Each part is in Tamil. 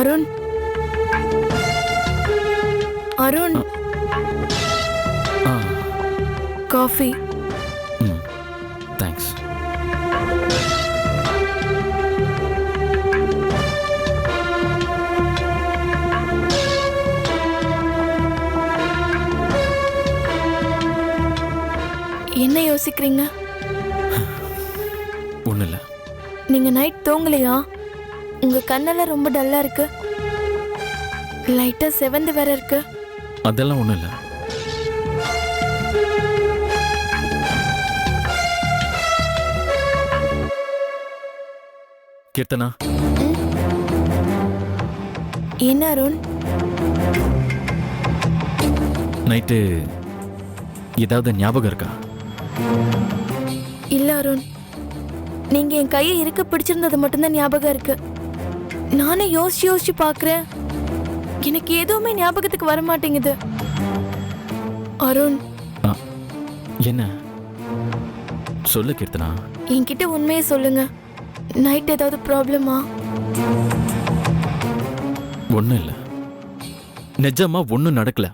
அருண், அருண், ஆ காஃபி. ம் தேங்க்ஸ். என்ன யோசிக்கிறீங்க? ஒன்றும் இல்லை. நீங்க நைட் தூங்கலையா? உங்க கண்ணெல்லாம் ரொம்ப டல்லா இருக்கு. லைட்டா செவந்து வேற இருக்கு. அதெல்லாம் ஒன்றும் இல்லை. கீர்த்தனா, என்ன அருண்? நைட்டு ஏதாவது ஞாபகம் இருக்கா? இல்ல அருண், நீங்க என் கையை இருக்க பிடிச்சிருந்தது மட்டும்தான் ஞாபகம் இருக்கு. நானே யோசிச்சு யோசிச்சு பாக்குறேன், எனக்கு எதுவுமே ஞாபகத்துக்கு வர மாட்டேங்குது. அருண், என்ன சொல்லு கீர்த்தனா. என்கிட்ட உண்மையை சொல்லுங்க. நைட் ஏதாவது ப்ராப்ளமா? ஒன்றும் இல்லை, நிஜமா ஒன்றும் நடக்கல.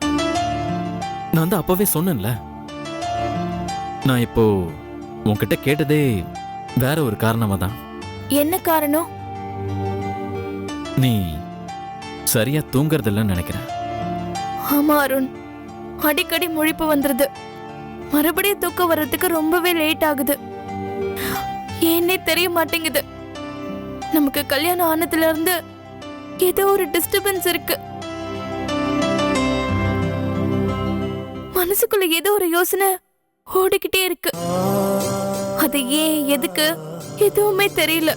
நான் தான் அப்பவே சொன்னேன்ல. நான் இப்போ உன்கிட்ட கேட்டதே வேற ஒரு காரணமா தான். என்ன காரணம்? நீ சரியா தூங்குறதில்லன்னு நினைக்கிறேன். ஆமா அருண், அடிக்கடி முழிப்பு வந்துருது. மறுபடியும் தூக்கம் வர்றதுக்கு ரொம்பவே லேட் ஆகுது. ஏன்னே தெரிய மாட்டேங்குது. நமக்கு கல்யாணம் ஆனதுல இருந்து ஏதோ ஒரு டிஸ்டர்பன்ஸ் இருக்கு. மனசுக்குள்ள ஏதோ ஒரு யோசனை ஓடிக்கிட்டே இருக்கு. அது ஏன், எதுக்கு, எதுவுமே தெரியல.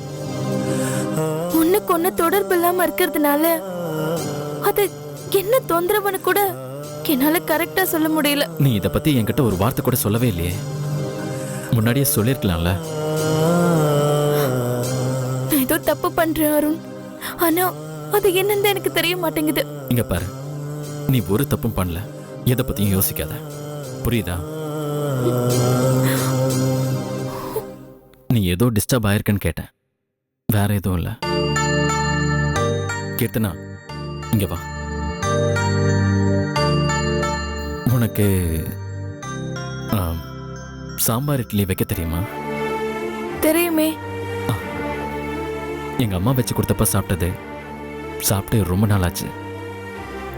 ஒண்ணுக்கு ஒண்ணு தொடர்பு இல்லாம இருக்கிறதுனால அது என்ன தொந்தரவுன்னு கூட என்னால கரெக்டா சொல்ல முடியல. நீ இத பத்தி என்கிட்ட ஒரு வார்த்தை கூட சொல்லவே இல்லையே. முன்னாடியே சொல்லிருக்கலாம்ல. நான் ஏதோ தப்பு பண்றேன் அருண். ஆனா அது என்னன்னு எனக்கு தெரிய மாட்டேங்குது. இங்க பாரு, நீ ஒரு தப்பும் பண்ணல. எதை பத்தியும் யோசிக்காத, புரியுதா? நீ ஏதோ டிஸ்டர்ப் ஆயிருக்கன்னு கேட்டேன், வேற எதுவும் இல்ல. கீர்த்தனா, இங்க வா. உனக்கு சாம்பார் இட்லி வைக்க தெரியுமா? தெரியுமே. எங்க அம்மா வச்சு கொடுத்தப்ப சாப்பிட்டது. சாப்பிட்டு ரொம்ப நாள் ஆச்சு.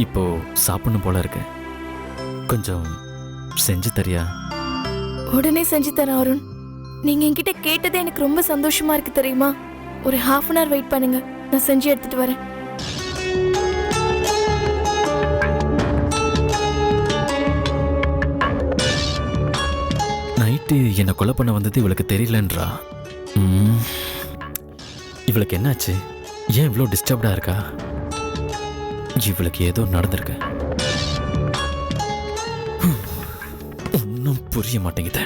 இப்போ சாப்பிடணும் போல இருக்கு. கொஞ்சம் செஞ்சு தரியா? உடனே செஞ்சு தரேன் அருண். நீங்க என்கிட்ட கேட்டதே எனக்கு ரொம்ப சந்தோஷமா இருக்கு தெரியுமா? ஒரு half an hour வெயிட் பண்ணுங்க, நான் செஞ்சு எடுத்துட்டு வரேன். நைட்டு என்னை கொலை பண்ண வந்தது இவளுக்கு தெரியலன்றா. இவளுக்கு என்னாச்சு? ஏன் இவ்வளோ டிஸ்டர்ப்டா இருக்கா? இவளுக்கு ஏதோ நடந்திருக்கு. ஒன்றும் புரிய மாட்டேங்குது.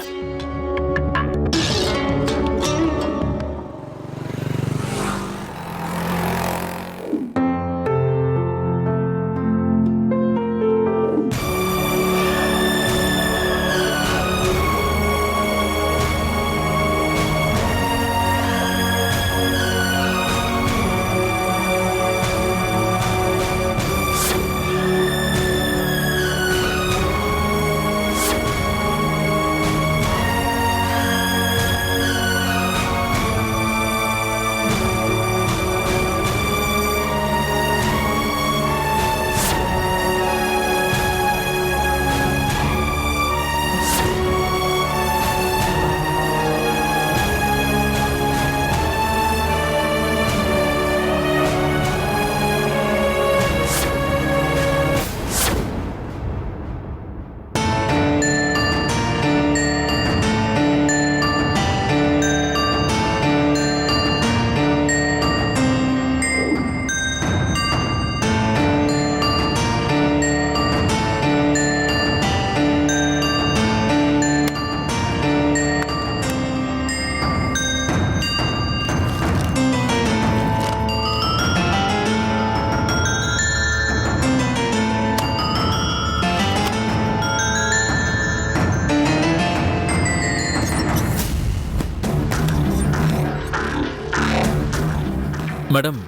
Madam,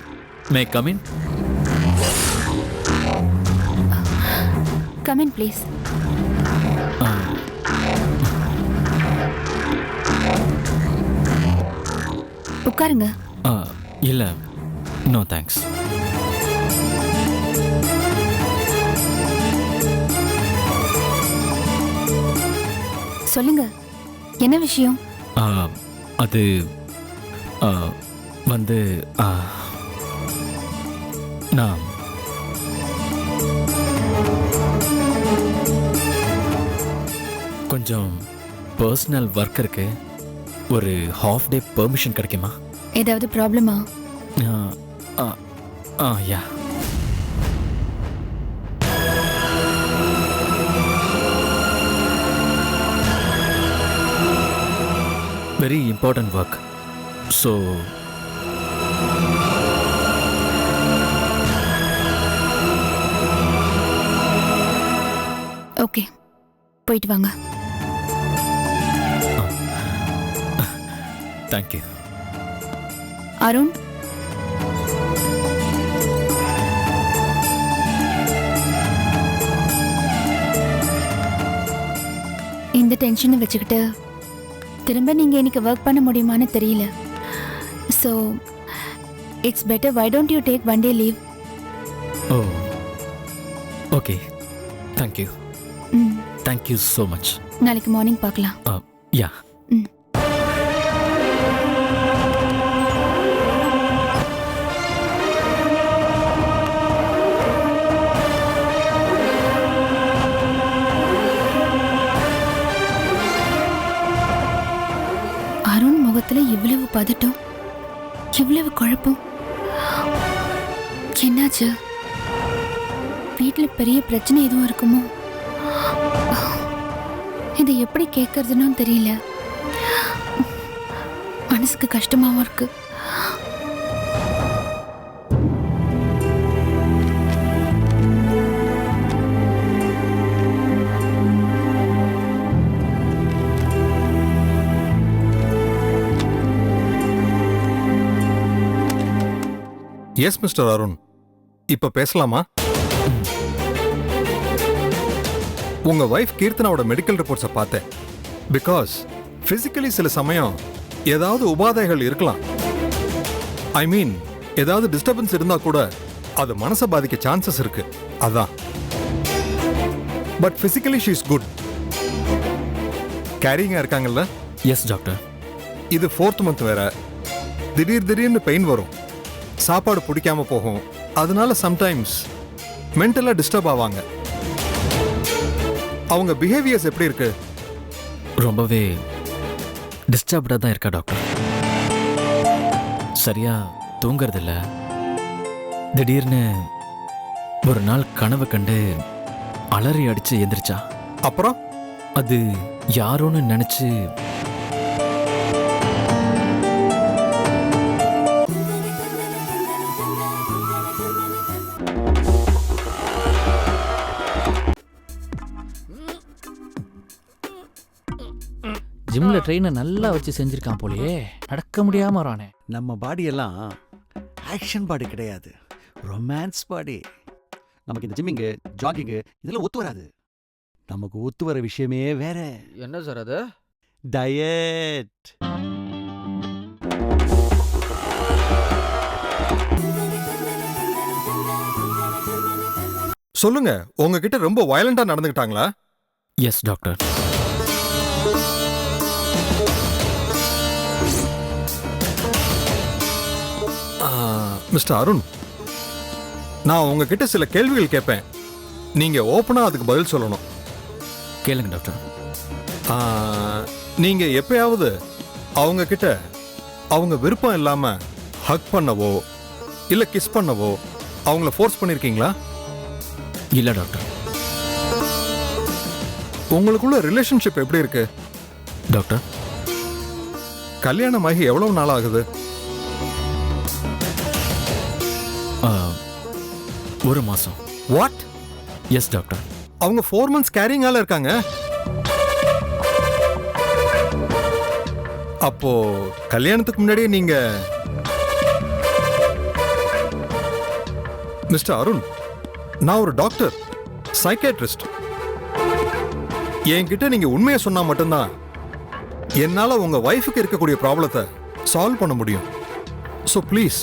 may come in? Come in please. உட்காருங்க. இல்லை, நோ தேங்க்ஸ். சொல்லுங்க, என்ன விஷயம்? அது வந்து நான் கொஞ்சம் பர்சனல் ஒர்க் இருக்கு. ஒரு ஹாஃப் டே பெர்மிஷன் கிடைக்குமா? ஏதாவது ப்ராப்ளமா? Yeah. Very important work. So okay, போயிட்டு வாங்க. தேங்க்யூ. அருண், இந்த டென்ஷனை வச்சுக்கிட்டு திரும்ப நீங்க இன்னைக்கு ஒர்க் பண்ண முடியுமான்னு தெரியல. So it's better, why don't you take one day leave? Oh okay, thank you. Thank you so much. நாளைக்கு மார்னிங் பார்க்கலாம். யா. அருண் முகத்துல இவ்வளவு பதட்டம், இவ்வளவு குழப்பம். என்னாச்சு? வீட்டுல பெரிய பிரச்சனை எதுவும் இருக்குமோ? இதை எப்படி கேட்கறதுன்னு தெரியல. மனசுக்கு கஷ்டமாவும் இருக்கு. எஸ் மிஸ்டர் அருண், இப்ப பேசலாமா? உங்க வைஃப் கீர்த்தனாவோட மெடிக்கல் ரிப்போர்ட்ஸை பார்த்தேன். பிகாஸ் பிசிக்கலி சில சமயம் ஏதாவது உபாதைகள் இருக்கலாம். ஐ மீன், ஏதாவது டிஸ்டர்பன்ஸ் இருந்தா கூட அது மனசை பாதிக்க சான்சஸ் இருக்கு. அதான். But physically she is good. கேரிங்கா இருக்காங்கல்ல? Yes doctor. இது 4th மந்த் வேற. திடீர்னு பெயின் வரும், சாப்பாடு பிடிக்காம போகும். அதனால சம்டைம்ஸ் மென்டலா டிஸ்டர்ப் ஆவாங்க. அவங்க பிஹேவியர்ஸ் எப்படி இருக்கு? ரொம்பவே டிஸ்டர்ப்டாக தான் இருக்கா டாக்டர். சரியா தூங்குறதில்ல. திடீர்னு ஒரு நாள் கனவு கண்டு அலறி அடிச்சு எந்திரிச்சா. அப்புறம் அது யாரோன்னு நினைச்சு ஜிம்ல ட்ரெயினை நல்லா வச்சு செஞ்சிருக்கான் போலயே. நடக்க முடியாம வரானே. நம்ம பாடியெல்லாம் ஆக்ஷன் பாடி கிடையாது, ரொமான்ஸ் பாடி. நமக்கு இந்த ஜிம்மிங்கு, ஜாகிங்கு இதெல்லாம் ஒத்து வராது. நமக்கு ஒத்து வர விஷயமே வேற. என்ன சார் அது? டயட். சொல்லுங்க, உங்ககிட்ட ரொம்ப வயலண்டா நடந்துக்கிட்டாங்களா? Yes doctor. மிஸ்டர் அருண், நான் உங்ககிட்ட சில கேள்விகள் கேட்பேன். நீங்க ஓப்பனா அதுக்கு பதில் சொல்லணும். கேளுங்க டாக்டர். நீங்க எப்பயாவது அவங்க கிட்ட அவங்க விருப்பம் இல்லாம ஹக் பண்ணவோ இல்ல கிஸ் பண்ணவோ அவங்கள ஃபோர்ஸ் பண்ணிருக்கீங்களா? இல்ல டாக்டர். உங்களுக்குள்ள ரிலேஷன்ஷிப் எப்படி இருக்கு டாக்டர்? கல்யாணம் ஆகி எவ்வளவு நாள் ஆகுது? ஒரு மாசம். வாட்? Yes doctor. அவங்க 4 months கேரிங்கால இருக்காங்க. அப்போ கல்யாணத்துக்கு முன்னாடியே நீங்க மிஸ்டர் அருண், நான் ஒரு டாக்டர், சைக்காட்ரிஸ்ட். என்கிட்ட நீங்க உண்மையை சொன்னா மட்டும்தான் என்னால உங்க வைஃபுக்கு இருக்கக்கூடிய ப்ராப்ளத்தை சால்வ் பண்ண முடியும். So please.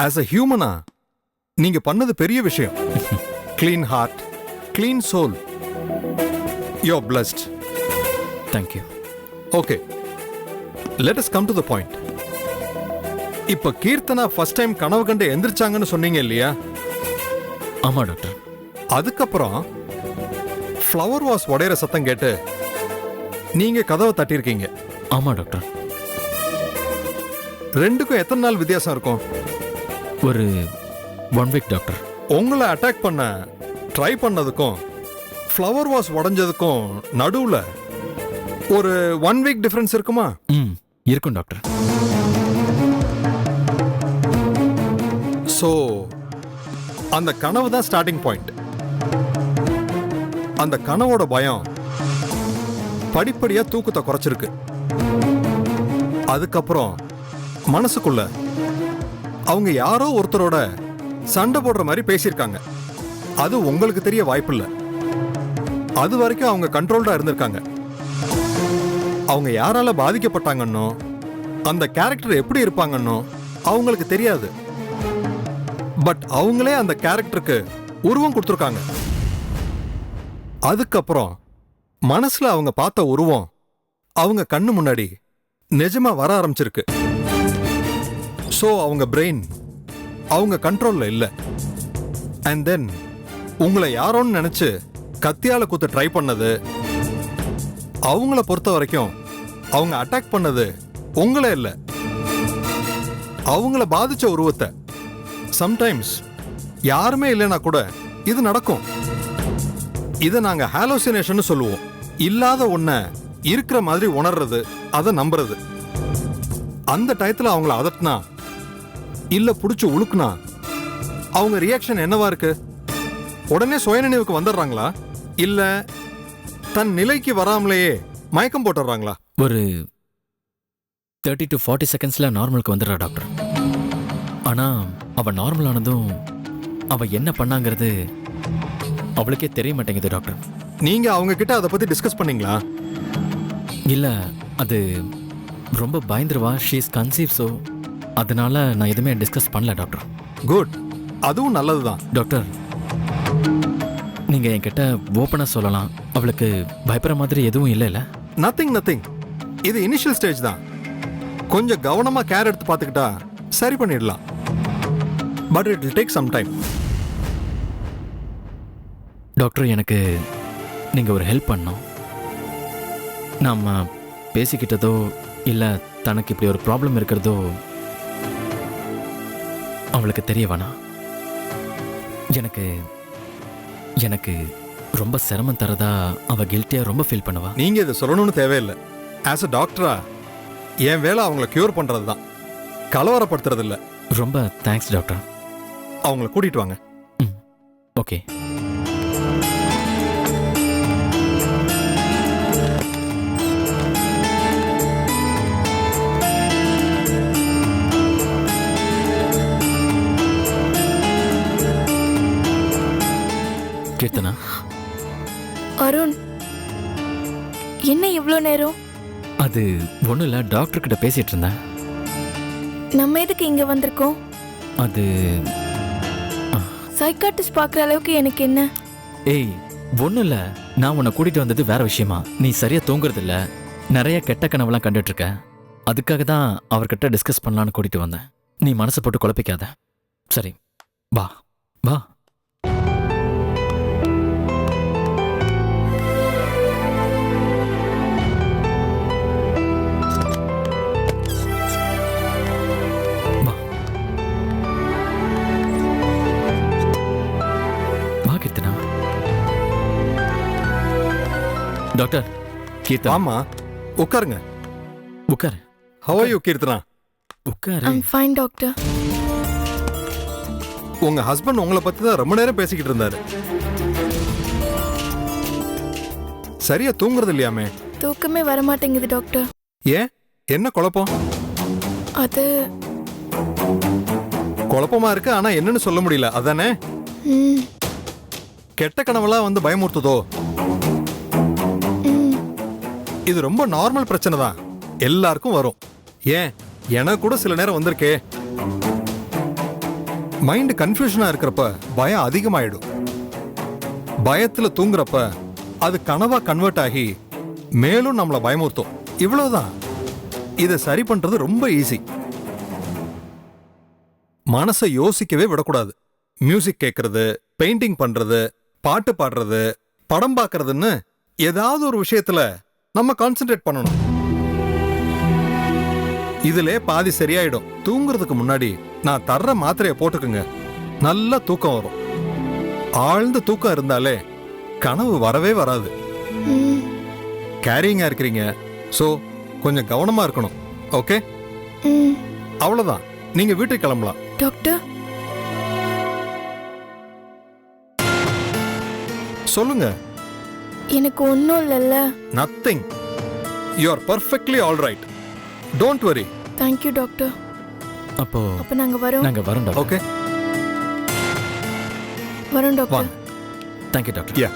ஆஸ் அ ஹியூமனா நீங்க பண்ணது பெரிய விஷயம். Clean heart, clean soul. You are blessed. Thank you. Okay, let us come to the point. இப்ப கீர்த்தனா ஃபர்ஸ்ட் டைம் கனவு கண்டு எந்திரிச்சாங்கன்னு சொன்னீங்க இல்லையா? ஆமா டாக்டர். அதுக்கப்புறம் ஃப்ளவர் வாஸ் உடையிற சத்தம் கேட்டு நீங்க கதவை தட்டியிருக்கீங்க. ஆமா டாக்டர். ரெண்டுக்கும் எத்தனை நாள் வித்தியாசம் இருக்கும்? ஒரு 1 வீக் டாக்டர். உங்களை அட்டாக் பண்ண ட்ரை பண்ணதுக்கும் ஃப்ளவர் வாஸ் உடைஞ்சதுக்கும் நடுவுல ஒரு 1 வீக் டிஃபரன்ஸ் இருக்குமா? இருக்கும் டாக்டர். ஸோ அந்த கனவு தான் ஸ்டார்டிங் பாயிண்ட். அந்த கனவோட பயம் படிப்படியா தூக்கத்தை குறைச்சிருக்கு. அதுக்கப்புறம் மனசுக்குள்ள அவங்க யாரோ ஒருத்தரோட சண்டை போடுற மாதிரி பேசியிருக்காங்க. அது உங்களுக்கு தெரிய வாய்ப்பில்லை. அது வரைக்கும் அவங்க கண்ட்ரோல்டா இருந்திருக்காங்க. அவங்க யாரால பாதிக்கப்பட்டாங்கன்னோ அந்த கேரக்டர் எப்படி இருப்பாங்கன்னோ அவங்களுக்கு தெரியாது. பட் அவங்களே அந்த கேரக்டருக்கு உருவம் கொடுத்துருக்காங்க. அதுக்கப்புறம் மனசுல அவங்க பார்த்த உருவம் அவங்க கண்ணு முன்னாடி நிஜமா வர ஆரம்பிச்சிருக்கு. ஸோ அவங்க பிரெயின் அவங்க கண்ட்ரோல்ல இல்லை. அண்ட் தென் உங்களை யாரோன்னு நினைச்சு கத்தியால குத்த ட்ரை பண்ணது, அவங்கள பொறுத்த வரைக்கும் அவங்க அட்டாக் பண்ணது உங்களே இல்லை, அவங்கள பாதிச்ச உருவத்தை. சம்டைம்ஸ் யாருமே இல்லைன்னா கூட இது நடக்கும். இதை நாங்க ஹாலோசினேஷன் சொல்லுவோம். இல்லாத ஒன்ன இருக்கிற மாதிரி உணர்றது, அதை நம்புறது. அந்த டயத்துல அவங்கள அதட்டினா இல்ல புடிச்சு உழுக்குனா அவங்க ரியாக்ஷன் என்னவா இருக்கு? உடனே சுயநினைவுக்கு வந்துடுறாங்களா, இல்ல தன் நிலைக்கு வராமலேயே மயக்கம் போட்டுடுறாங்களா? ஒரு 30 to 40 செகண்ட்ஸ்ல நார்மலுக்கு வந்துடுறா டாக்டர். ஆனா அவ நார்மல் ஆனதும் அவ என்ன பண்ணாங்கிறது அவளுக்கே தெரிய மாட்டேங்குது டாக்டர். நீங்க அவங்க கிட்ட அதை பத்தி டிஸ்கஸ் பண்ணீங்களா? இல்ல, அது ரொம்ப பயந்துருவா. She is conceive. ஸோ அதனால நான் எதுவுமே டிஸ்கஸ் பண்ணல டாக்டர். குட், அதுவும் நல்லதுதான். டாக்டர், நீங்க என்கிட்ட ஓப்பனா சொல்லலாம். அவளுக்கு பயப்படுற மாதிரி எதுவும் இல்லைல்ல? நத்திங். இது இனிஷியல் ஸ்டேஜ் தான். கொஞ்சம் கவனமா கேர் எடுத்து பார்த்துக்கிட்டா சரி பண்ணிடலாம். But it will take some time. Doctor, எனக்கு நீங்க ஒரு ஹெல்ப் பண்ணணும். நாம பேசிக்கிட்டதோ இல்ல தனக்கு இப்படி ஒரு ப்ராப்ளம் இருக்கிறதோ அவளுக்கு தெரிய வேணாம். எனக்கு ரொம்ப சிரமம் தரதா அவ கில்ட்டியா ரொம்ப ஃபீல் பண்ணுவா. நீங்க இதை சொல்லணும்னு தேவையில்லை. ஆஸ் அ டாக்டரா என் வேலை அவங்கள கியூர் பண்றது தான், கலவரப்படுத்துறது இல்லை. ரொம்ப தேங்க்ஸ் டாக்டர். அவங்கள கூட்டிட்டு வாங்க. ஓகே. கீர்த்தனா. அருண், என்ன இவ்ளோ நேரம்? அது ஒன்றும் இல்லை, டாக்டர் கிட்ட பேசிட்டு இருந்தேன். நம்ம எதுக்கு இங்க வந்திருக்கோம்? அது சைக்காட்டிஸ்ட் பார்க்குற அளவுக்கு எனக்கு என்ன? ஏய், ஒன்றும் இல்லை, நான் உன்னை கூட்டிட்டு வந்தது வேற விஷயமா. நீ சரியா தூங்குறது இல்லை, நிறைய கெட்ட கனவுலாம் கண்டுட்டு இருக்க. அதுக்காக தான் அவர்கிட்ட டிஸ்கஸ் பண்ணலான்னு கூட்டிட்டு வந்தேன். நீ மனசை போட்டு குழப்பிக்காத. சரி, வா வா. டாக்டர் கீர்த்தனா ஆமா, உட்காருங்க. உட்காரு How are you, கீர்த்தனா? உட்காரு. I'm fine doctor. உங்க ஹஸ்பண்ட் உங்களை பத்தி தான் ரொம்ப நேரம் பேசிக்கிட்டு இருந்தாரு. சரியா தூங்குறது இல்லையாமே? தூக்கமே வர மாட்டேங்குது டாக்டர். ஏன், என்ன குழப்பம்? அது குழப்பமா இருக்கு, ஆனா என்னன்னு சொல்ல முடியல, அதானே? ம், கெட்ட கனவெல்லாம் வந்து பயமுறுத்துதோ? ம், இது ரொம்ப நார்மல் பிரச்சனை தான், எல்லாருக்கும் வரும். ஏன், எனக்கு கூட சில நேரம் வந்திருக்கே. மைண்ட் கன்ஃபியூஷனா இருக்கிறப்ப பயம் அதிகமாயிடும். பயத்துல தூங்குறப்ப அது கனவா கன்வெர்ட் ஆகி மேலும் நம்மள பயமுறுத்தும். இவ்வளவுதான். இதை சரி பண்றது ரொம்ப ஈஸி. மனசை யோசிக்கவே விடக்கூடாது. மியூசிக் கேட்கறது, பெயிண்டிங் பண்றது, பாட்டு பாடுறது, படம் பார்க்கறதுன்னு ஏதாவது ஒரு விஷயத்துல நம்ம கான்சென்ட்ரேட் பண்ணணும். இதுல பாதி சரியாயிடும். தூங்குறதுக்கு முன்னாடி நான் தர்ற மாத்திரையை போட்டுக்குங்க, நல்ல தூக்கம் வரும். ஆழ்ந்த தூக்கம் இருந்தாலே கனவு வரவே வராது. ம், கேரிங்கா இருக்கிறீங்க, சோ கொஞ்சம் கவனமா இருக்கணும். ஓகே, ம். அவ்வளவுதான். நீங்க வீட்டுக்கு கிளம்பலாம். டாக்டர், சொல்லுங்க. எனக்கு ஒன்றும் இல்லைல்ல. Nothing. You are perfectly all right. Don't worry. Thank you doctor. அப்போ அப்போ நாங்கள் வரோம். நாங்க வரோம் டாக்டர். ஓகே, வரோம் டாக்டர். வாங்க. Thank you doctor. Yeah.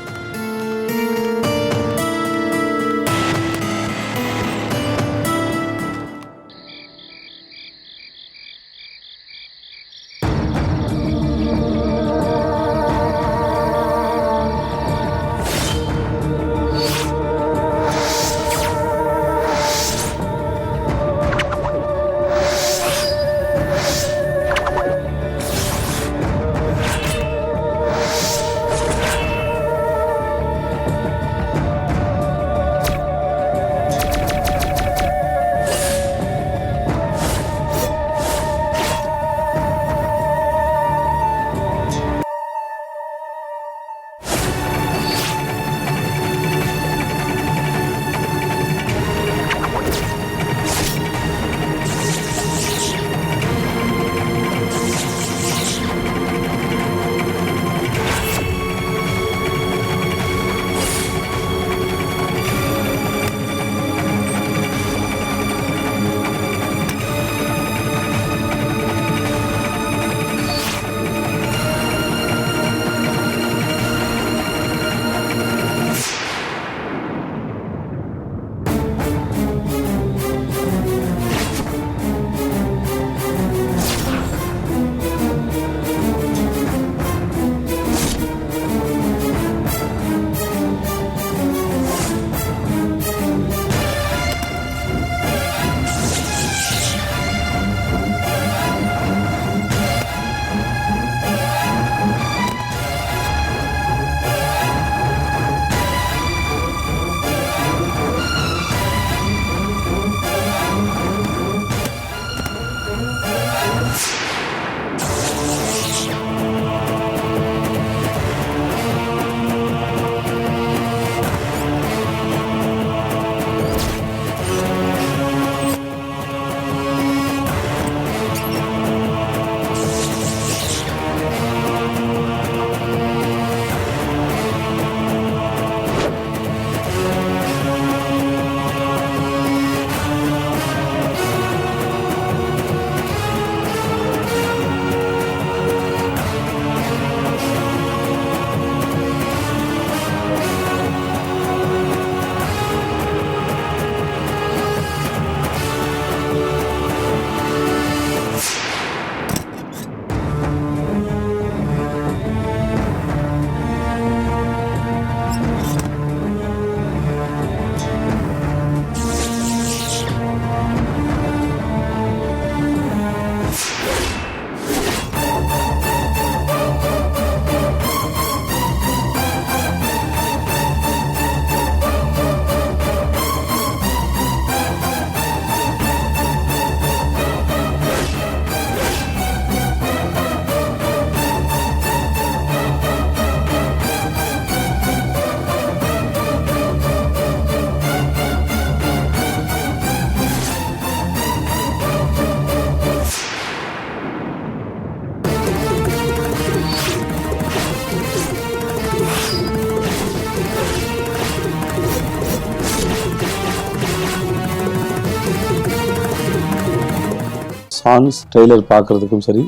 Songs trailer பார்க்குறதுக்கும் சரி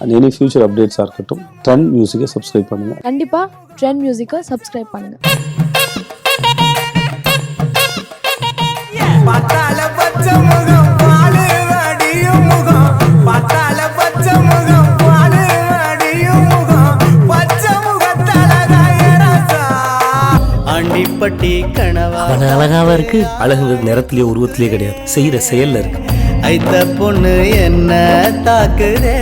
அண்ட் எனி ஃபியூச்சர் அப்டேட்ஸாக இருக்கட்டும் ட்ரெண்ட் மியூசிக்கை சப்ஸ்கிரைப் பண்ணுங்கள். கண்டிப்பாக ட்ரெண்ட் மியூசிக்கை சப்ஸ்கிரைப் பண்ணுங்கள். பட்டால பச்சை முகம் பாலு அடியும் முகம் பட்டால பச்சை முகம் பாலு அடியும் முகம் பச்சை முகத்தழகாயரசா அண்டிப்பட்டி கனவா. அவன் அழகாவா இருக்கு. அழகுங்கிறது நிறத்திலேயே உருவத்திலேயே கிடையாது, செய்யற செயல்ல இருக்கு. ஐத்த பொண்ணு என்ன தாக்குதே